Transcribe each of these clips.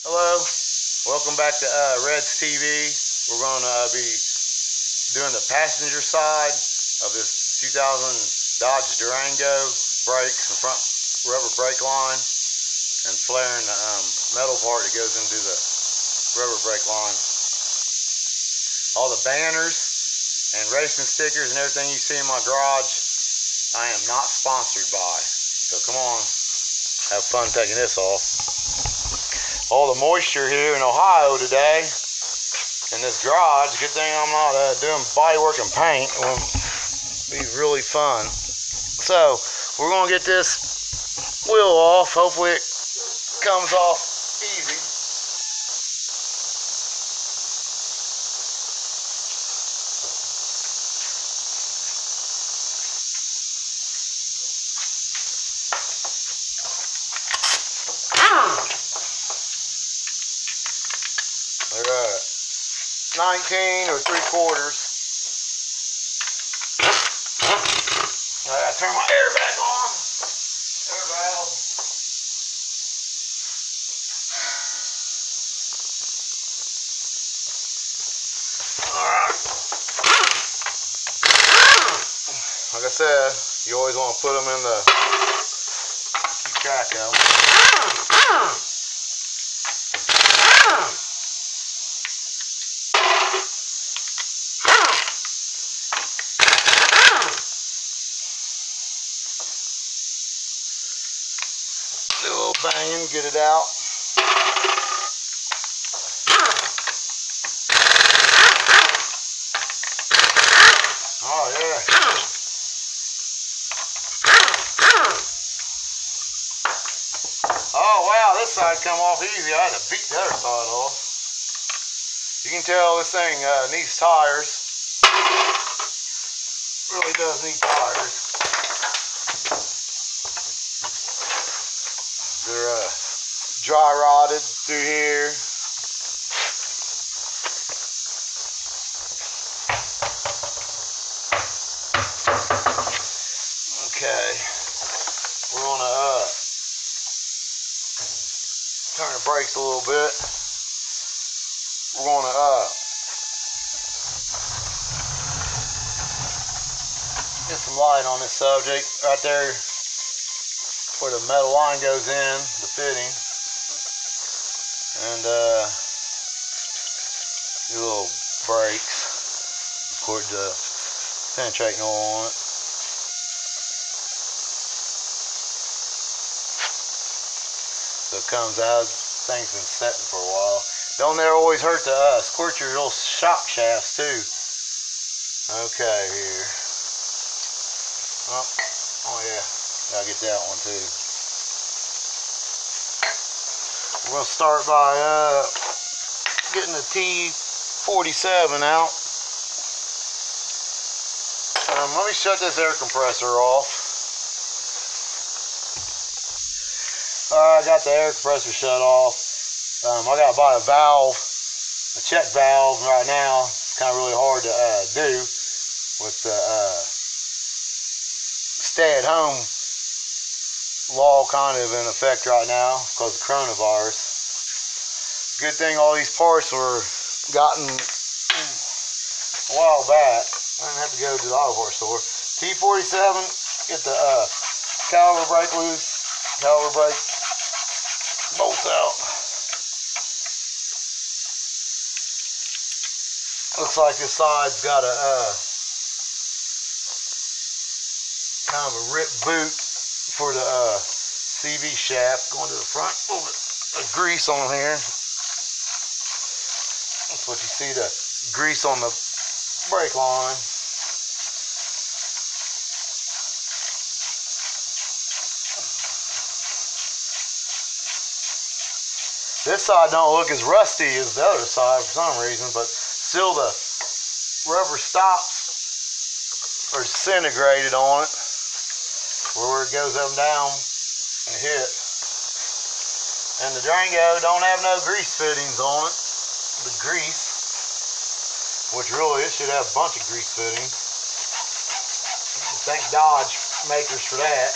Hello, welcome back to Red's TV. We're going to be doing the passenger side of this 2000 Dodge Durango. Brakes, the front rubber brake line, and flaring the metal part that goes into the rubber brake line. All the banners and racing stickers and everything you see in my garage, I am not sponsored by. So come on, have fun taking this off. All the moisture here in Ohio today in this garage. Good thing I'm not doing body work and paint. It will be really fun. So we're gonna get this wheel off. Hopefully it comes off easy. They're 19 or 3/4. I gotta turn my air back on. Air valve. Alright. Like I said, you always want to put them in the, keep track of them. Do a little banging, get it out. Oh yeah. Oh wow, this side come off easy. I had to beat the other side off. You can tell this thing needs tires. Really does need tires. They're dry rotted through here. Okay, we're gonna turn the brakes a little bit. We're gonna get some light on this subject right there. Where the metal line goes in, the fitting, and do little brakes, put the penetrating oil on it. So it comes out, thing's been setting for a while. Don't they always hurt to squirt your little shock shafts too. Okay, here. Oh yeah. Gotta get that one too. We're gonna start by getting the T47 out. Let me shut this air compressor off. I got the air compressor shut off. I gotta buy a valve, a check valve right now. It's kind of really hard to do with the stay-at-home law kind of in effect right now because of coronavirus. Good thing all these parts were gotten a while back. I didn't have to go to the auto parts store. T47, get the caliper brake loose, caliper brake bolts out. Looks like this side's got a kind of a ripped boot for the CV shaft going to the front. A little bit of grease on here. That's what you see, the grease on the brake line. This side don't look as rusty as the other side for some reason, but still the rubber stops are disintegrated on it. Where it goes up and down and hit. And the Durango don't have no grease fittings on it. The grease, which really it should have a bunch of grease fittings. Thank Dodge makers for that.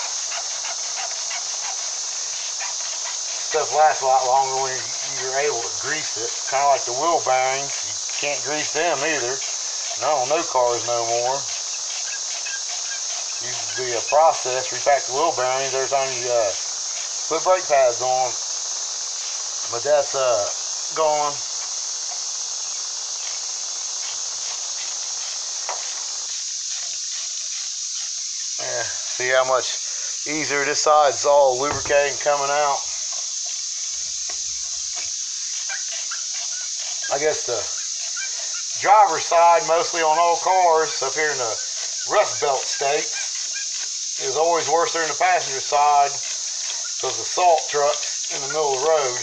Stuff lasts a lot longer when you you're able to grease it. Kind of like the wheel bearings. You can't grease them either. No, no cars no more. Used to be a process. Repack the wheel bearings every time you put brake pads on. But that's gone. Yeah, see how much easier this side's all lubricating coming out. I guess the driver's side, mostly on all cars up here in the Rust Belt states, is always worse than the passenger side because the salt truck's in the middle of the road.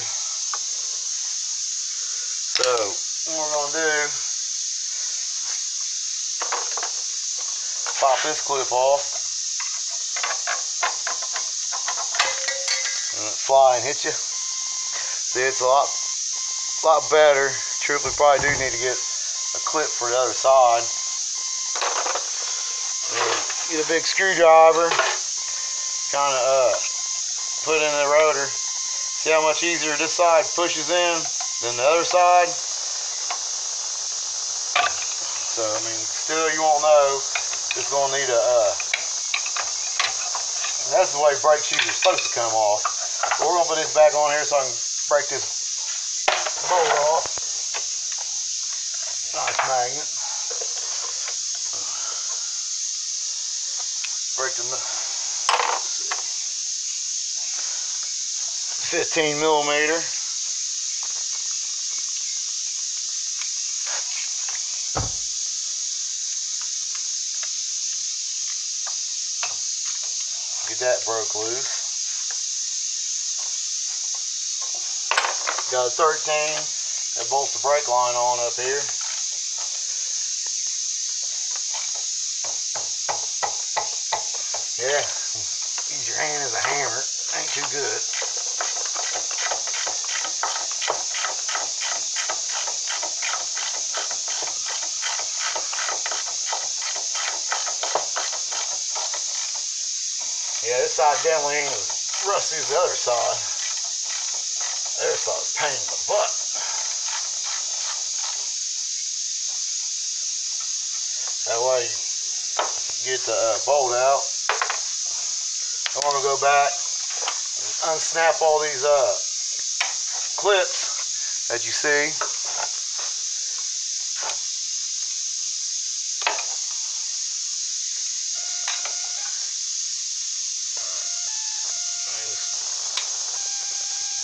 So what we're going to do, pop this clip off. And it fly and hit you. See, it's a lot better. Truthfully, probably do need to get a clip for the other side. And get a big screwdriver, kind of put in the rotor. See how much easier this side pushes in than the other side. So I mean, still you won't know. It's gonna need a. That's the way brake shoes are supposed to come off. We're gonna put this back on here so I can break this bolt off. Nice magnet. Break the 15 millimeter. Get that broke loose. Got a 13 that bolts the brake line on up here. Yeah, use your hand as a hammer. Ain't too good. Yeah, this side definitely ain't as rusty as the other side. The other side's a pain in the butt. That way you get the bolt out. I want to go back and unsnap all these clips that you see.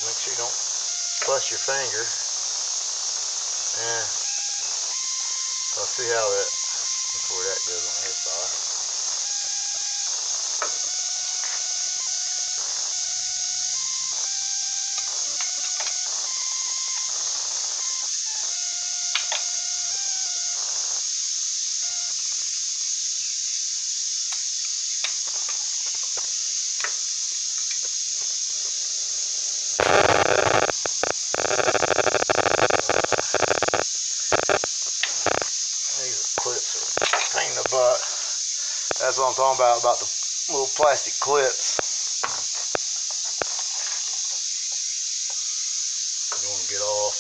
Make sure you don't bust your finger. Yeah. I'll see how that, before that goes on his side. These clips are a pain in the butt. That's what I'm talking about the little plastic clips. You want to get off,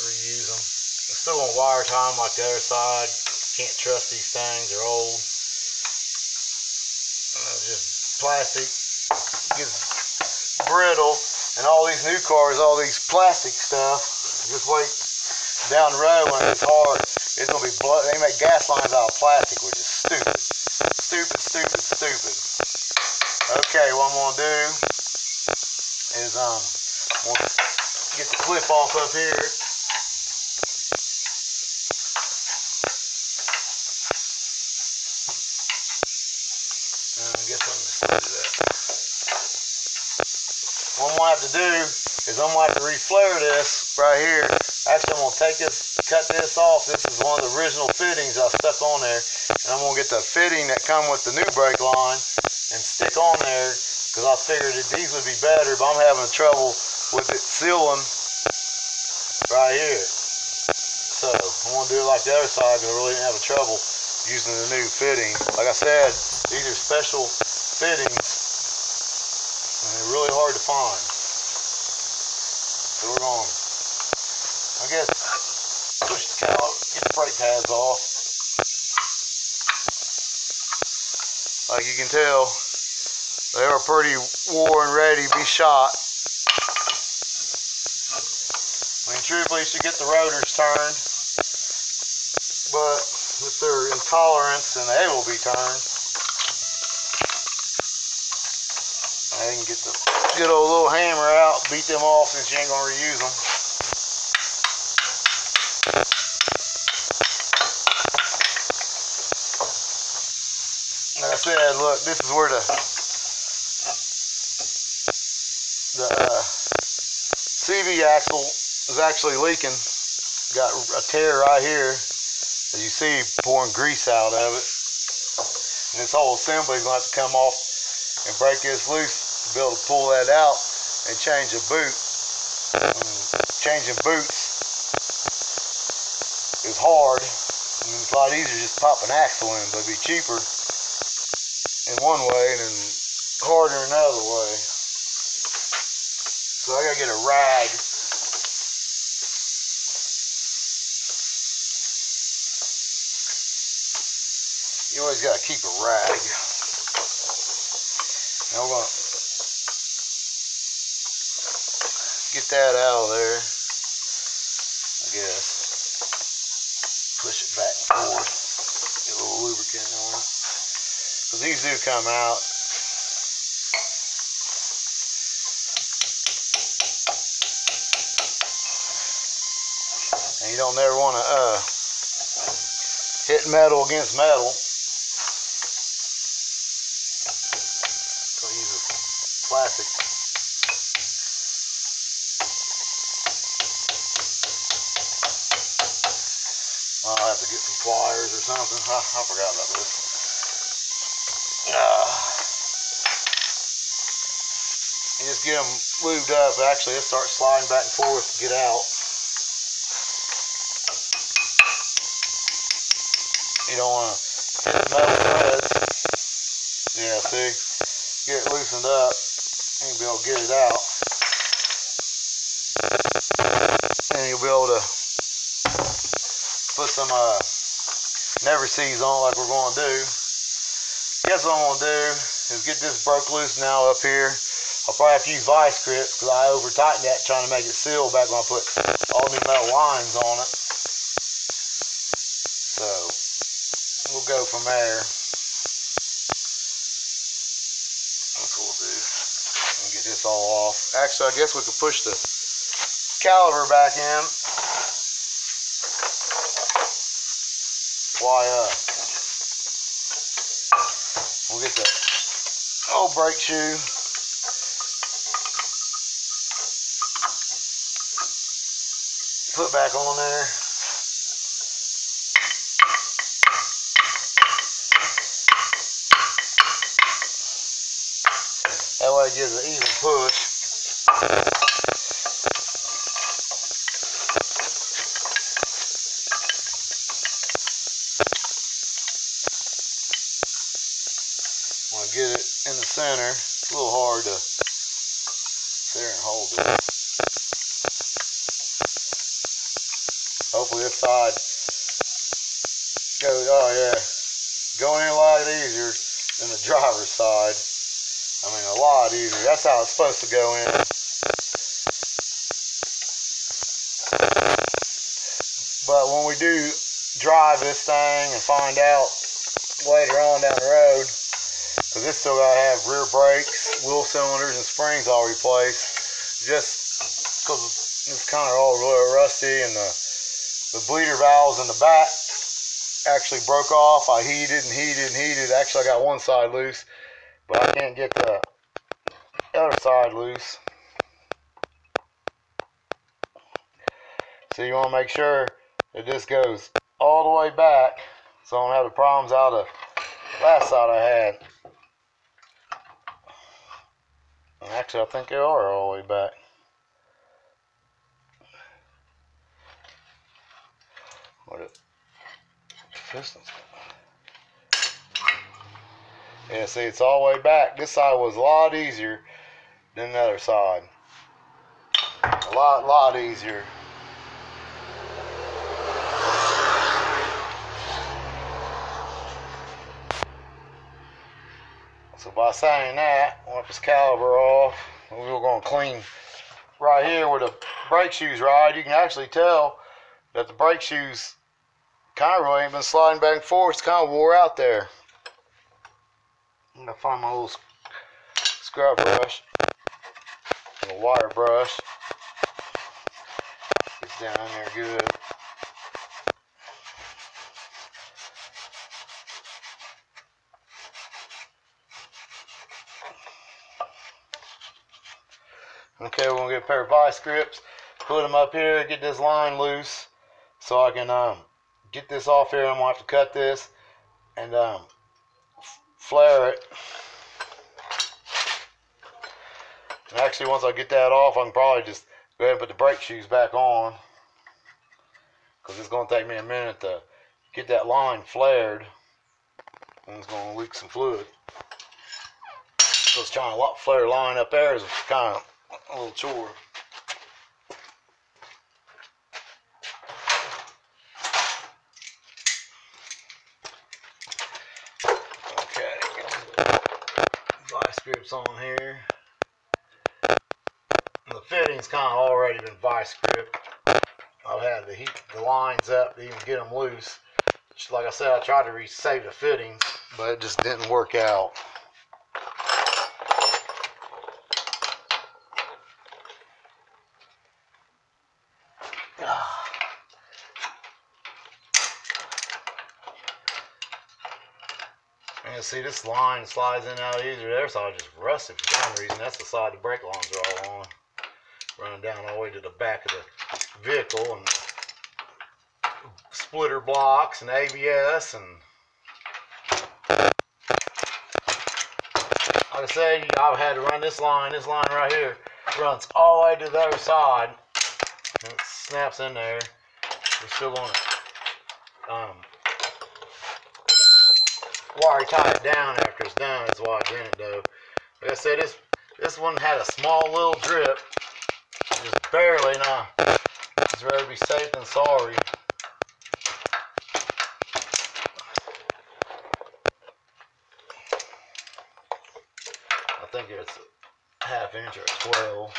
reuse them. I'm still on wire tie them like the other side. Can't trust these things, they're old. Just plastic gets brittle, and all these new cars, all these plastic stuff, just wait down the road when it's hard, it's gonna be blood. They make gas lines out of plastic, which is stupid. Stupid, stupid, stupid. Okay, what I'm gonna do is I'm gonna get the clip off up here. I guess I'm gonna do that. What I'm gonna have to do is I'm gonna have to reflare this right here. Actually, I'm gonna take this, cut this off. This is one of the original fittings I stuck on there, and I'm gonna get the fitting that come with the new brake line and stick on there, because I figured that these would be better, but I'm having trouble with it sealing right here. So I'm gonna do it like the other side, because I really didn't have trouble using the new fitting. Like I said, these are special fittings, and they're really hard to find. So we're going, I guess, push the caliper, get the brake pads off. Like you can tell, they are pretty worn and ready to be shot. I mean, truthfully, you should get the rotors turned, but with their intolerance, then they will be turned. I can get the good old little hammer out, beat them off since you ain't gonna reuse them. Like I said, look, this is where the CV axle is actually leaking. Got a tear right here, as you see, pouring grease out of it. And this whole assembly is going to have to come off and break this loose to be able to pull that out and change a boot. Changing boots is hard. I mean, it's a lot easier just pop an axle in, but it'd be cheaper in one way and then harder another way. So I gotta get a rag. You always gotta keep a rag. Now we're gonna get that out of there, I guess. Push it back and forth. Get a little lubricant on it. Because these do come out. And you don't never want to hit metal against metal. So I use a plastic. I'll have to get some pliers or something. I forgot about this. You just get them lubed up. Actually, they start sliding back and forth to get out. You don't want to hit metal threads. Yeah, see? Get it loosened up, and you'll be able to get it out. And you'll be able to put some never sees on like we're going to do. I guess what I'm going to do is get this broke loose now up here. I'll probably have to use vice grips because I over tightened that trying to make it seal back when I put all new metal lines on it. So we'll go from there. That's what we'll do. And get this all off. Actually, I guess we could push the caliper back in. Why, we'll get the old brake shoe. Put back on there. That way it gives an even push. Want to get it in the center. It's a little hard to sit there and hold it. Hopefully this side goes, oh yeah, going in a lot easier than the driver's side. I mean, a lot easier. That's how it's supposed to go in. But when we do drive this thing and find out later on down the road, because this still got to have rear brakes, wheel cylinders, and springs all replaced, just because it's kind of all really rusty, and the bleeder valves in the back actually broke off. I heated and heated and heated. Actually, I got one side loose, but I can't get the other side loose. So you want to make sure that this goes all the way back, so I don't have the problems out of the last side I had. And actually, I think they are all the way back. What it? Pistons. Yeah, see, it's all the way back. This side was a lot easier than the other side. A lot easier. So by saying that, wipe this caliper off. We're going to clean right here where the brake shoes ride. You can actually tell that the brake shoes kind of really ain't been sliding back and forth. It's kind of wore out there. I'm going to find my little scrub brush, a wire brush. It's down in there good. Okay, we're going to get a pair of vice grips, put them up here, get this line loose so I can get this off here. I'm going to have to cut this and flare it. And actually, once I get that off, I can probably just go ahead and put the brake shoes back on, because it's going to take me a minute to get that line flared, and it's going to leak some fluid. So it's trying to flare line up there is kind of a little chore. Okay, get the vice grips on here. The fitting's kind of already been vice gripped. I've had to heat the lines up to even get them loose. Just like I said, I tried to save the fittings, but it just didn't work out. And see, this line slides in and out easier there, so I just rusted for some reason. That's the side the brake lines are all on. Running down all the way to the back of the vehicle, and splitter blocks and ABS, and like I said, I've had to run this line right here runs all the way to the other side, and it snaps in there. We're still going to wire tie it down after it's done. That's why I didn't though. Like I said, this one had a small little drip, just barely. Now it's rather to be safe than sorry. I think it's a ½ inch or a 12.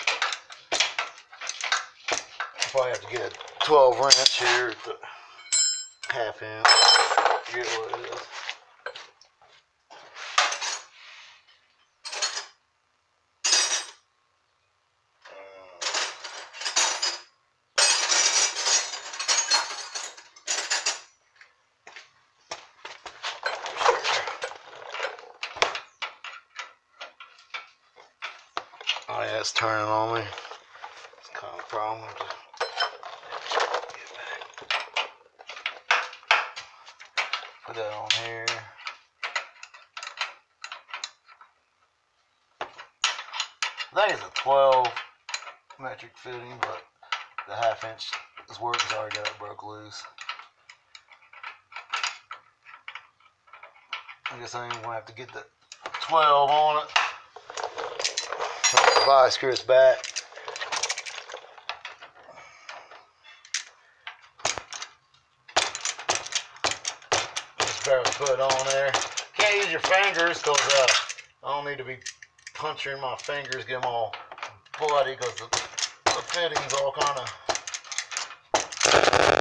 Probably have to get a 12 wrench here at the ½ inch. Forget what it is. Oh yeah, it's turning on me. It's kind of a problem. Put that on here. I think it's a 12 metric fitting, but the ½ inch is where it's already got it broke loose. I guess I'm gonna have to get the 12 on it. Put the vice grips back. Just barely put it on there. Can't use your fingers because I don't need to be puncturing my fingers, get them all bloody, because the fitting's all kind of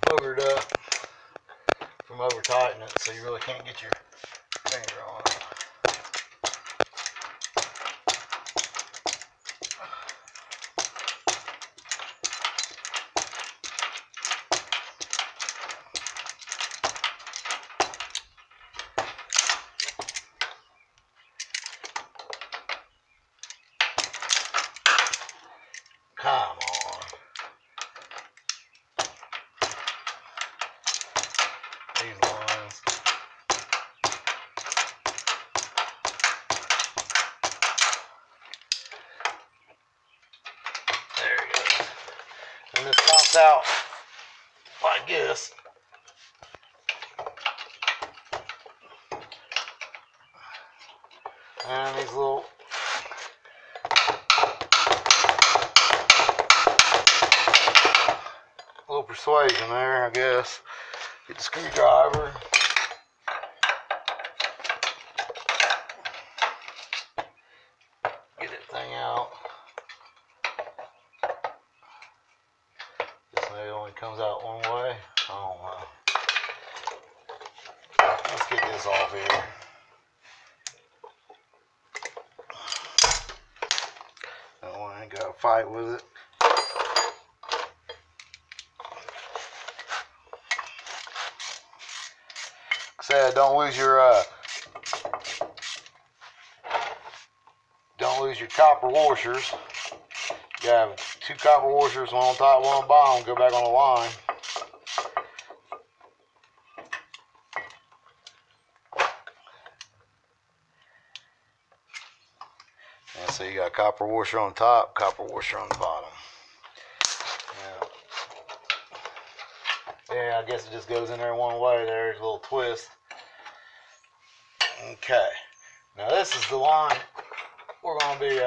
boogered up from over tightening it, so you really can't get your finger on it. Come on. These lines. There it goes. And this pops out like this. And these little persuasion there, I guess. Get the screwdriver. Get that thing out. This maybe only comes out one way. I don't know. Let's get this off here. I ain't gotta fight with it. Said don't lose your copper washers. You have 2 copper washers, one on top, one on bottom. Go back on the line. And so you got copper washer on top, copper washer on the bottom. Yeah, I guess it just goes in there one way. There's a little twist. Okay. Now this is the line we're going to be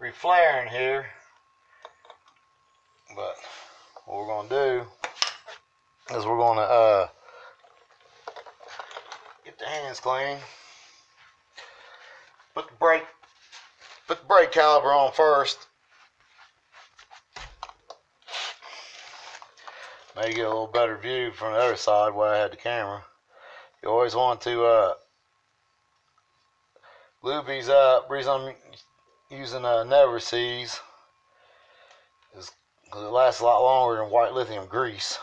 reflaring here. But what we're going to do is we're going to get the hands clean. Put the brake caliper on first. Maybe get a little better view from the other side where I had the camera. You always want to lube these up. The reason I'm using Never Seas is because it lasts a lot longer than white lithium grease.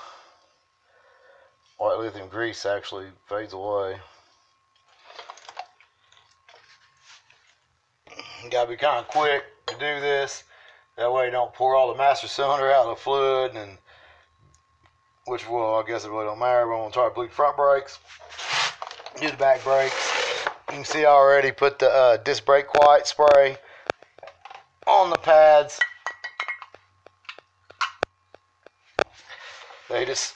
White lithium grease actually fades away. You gotta be kind of quick to do this. That way you don't pour all the master cylinder out of the fluid, and which will, I guess it really don't matter. But I'm gonna try to bleed front brakes, do the back brakes. You can see I already put the disc brake quiet spray on the pads. They just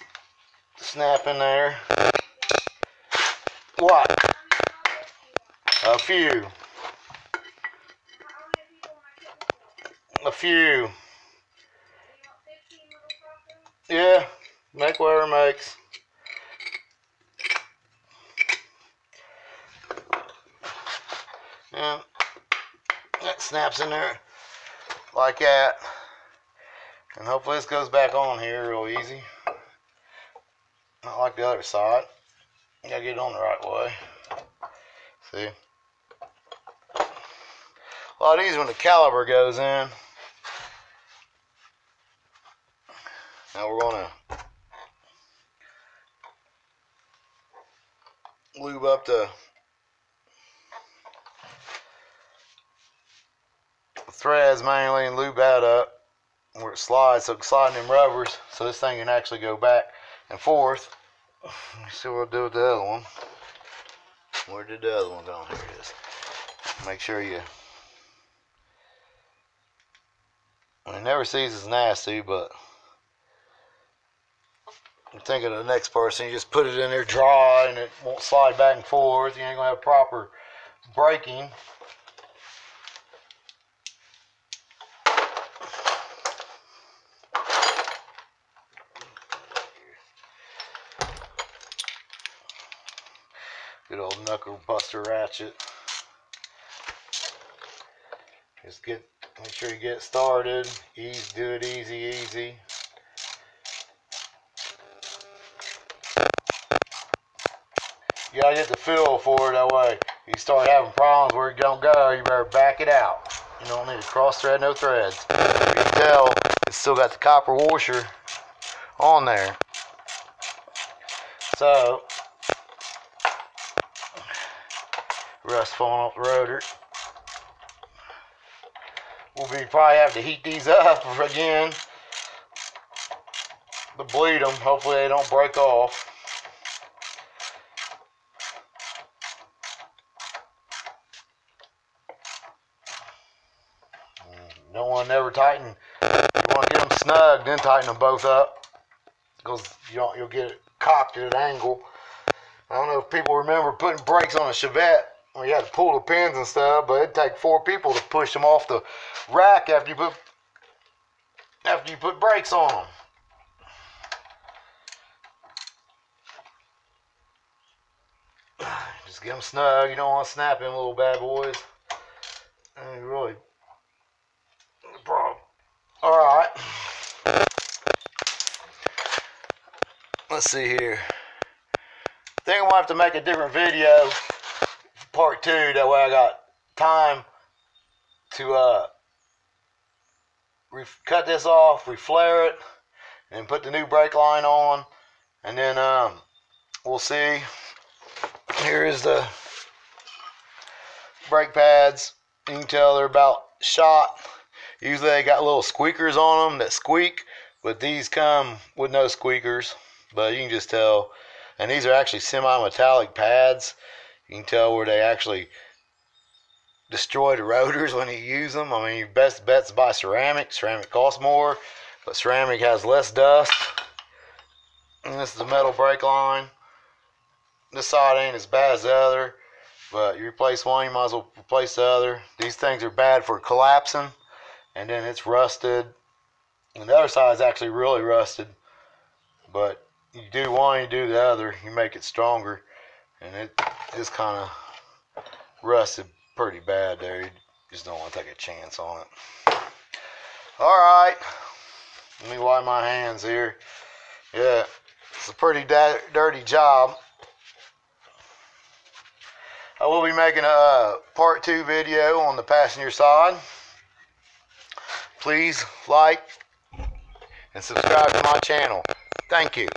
snap in there. What? A few. A few. Yeah, make whatever makes. Yeah, that snaps in there like that. And hopefully this goes back on here real easy. Not like the other side. You gotta get it on the right way. See? A lot easier when the caliper goes in. Now we're gonna lube up the threads mainly and lube that up where it slides, so it's sliding them rubbers so this thing can actually go back and forth. Let's see what we'll do with the other one. Where did the other one go? Here it is. Make sure you, I mean, Never Seas is nasty, but I'm thinking of the next person. You just put it in there dry and it won't slide back and forth. You ain't gonna have proper braking. Good old knuckle buster ratchet. Just make sure you get started. Do it easy. You gotta get the feel for it, that way you start having problems where it don't go, you better back it out. You don't need to cross thread no threads. You can tell it's still got the copper washer on there. So rust falling off the rotor. We'll probably have to heat these up again to bleed them. Hopefully they don't break off. You don't want to never tighten. You want to get them snug, then tighten them both up, because you'll get it cocked at an angle. I don't know if people remember putting brakes on a Chevette. Well, you had to pull the pins and stuff, but it'd take 4 people to push them off the rack after you put brakes on them. get them snug. You don't want to snap them little bad boys. And really, no problem. All right. Let's see here. I think I'm gonna have to make a different video, part 2. That way I got time to cut this off, reflare it, and put the new brake line on, and then we'll see. Here is the brake pads. You can tell they're about shot. Usually they got little squeakers on them that squeak, but these come with no squeakers. But you can just tell, and these are actually semi-metallic pads. You can tell where they actually destroy the rotors when you use them. I mean, your best bet's to buy ceramic. Ceramic costs more, but ceramic has less dust. And this is the metal brake line. This side ain't as bad as the other, but you replace one, you might as well replace the other. These things are bad for collapsing, and then it's rusted. And the other side is actually really rusted, but you do one, you do the other, you make it stronger, and it is kind of rusted pretty bad there. You just don't want to take a chance on it. All right, let me wipe my hands here. Yeah, it's a pretty dirty job. I will be making a part 2 video on the passenger side. Please like and subscribe to my channel. Thank you.